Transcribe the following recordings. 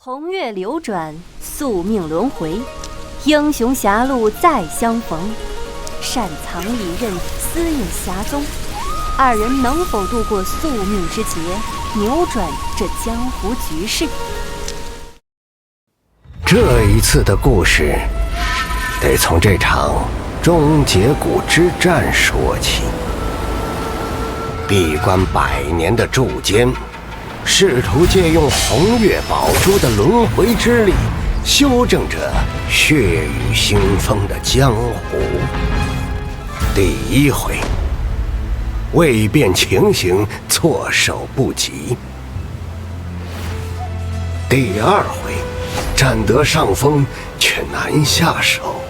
红月流转，宿命轮回，英雄狭路再相逢。擅藏利刃，私隐侠踪，二人能否度过宿命之劫，扭转这江湖局势？这一次的故事，得从这场终结谷之战说起。闭关100年的筑坚，试图借用红月宝珠的轮回之力，修正着血雨腥风的江湖。第一回，未辨情形，措手不及。第二回，占得上风，却难下手。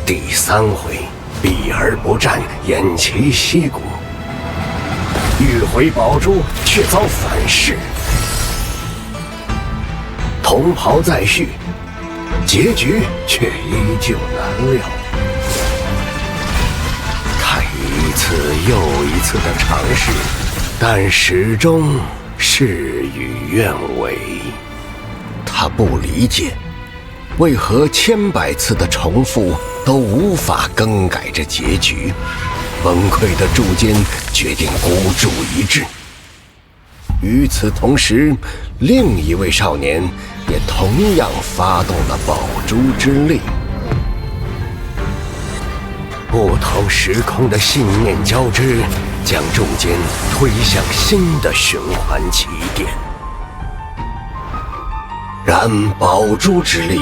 第三回，避而不战，偃旗息鼓。欲回宝珠，却遭反噬。同袍再续，结局却依旧难料。他一次又一次的尝试，但始终事与愿违。他不理解，为何千百次的重复都无法更改这结局。崩溃的筑坚决定孤注一掷。与此同时，另一位少年也同样发动了宝珠之力。不同时空的信念交织，将筑坚推向新的循环起点。然宝珠之力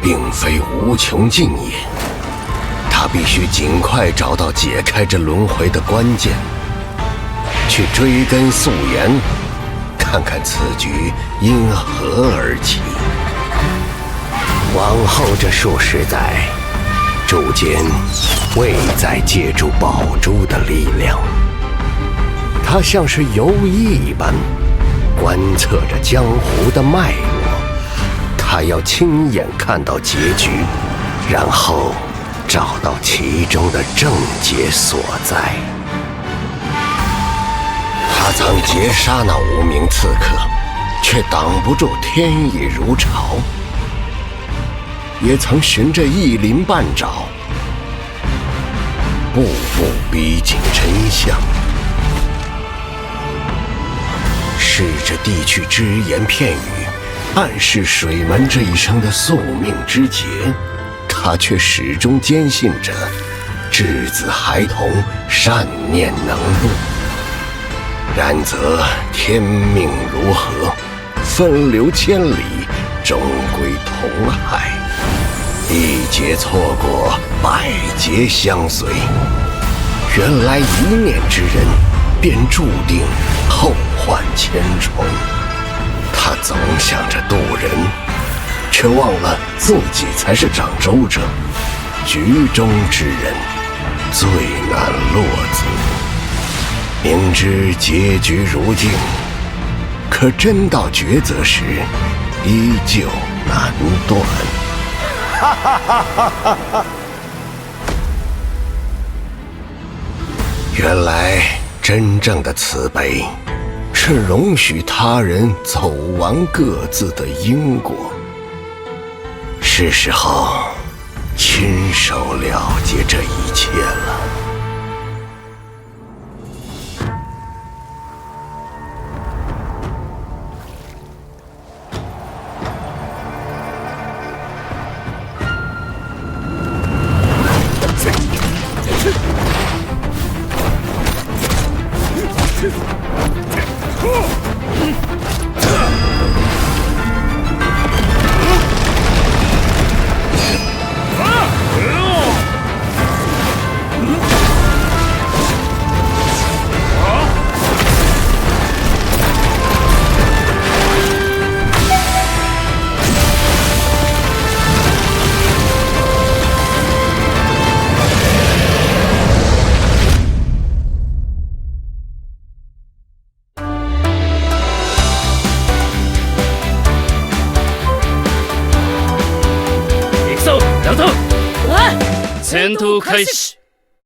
并非无穷尽也，他必须尽快找到解开这轮回的关键，去追根溯源，看看此局因何而起。往后这数十载，筑坚未再借助宝珠的力量，他像是游医一般，观测着江湖的脉络。他要亲眼看到结局，然后找到其中的症结所在。他曾截杀那5名刺客，却挡不住天意如潮；也曾循着一鳞半爪，步步逼近真相。试着递去只言片语，暗示水门这一生的宿命之劫，他却始终坚信着稚子孩童，善念能入。然则天命如何，分流千里，终归同海。一劫错过，百劫相随。原来一念之人，便注定后患千重。他总想着渡人，却忘了自己才是掌州者，局中之人最难落子。明知结局如镜，可真到抉择时，依旧难断。哈哈哈哈哈哈！原来真正的慈悲，是容许他人走完各自的因果。是时候亲手了结这一切了。戦闘開始。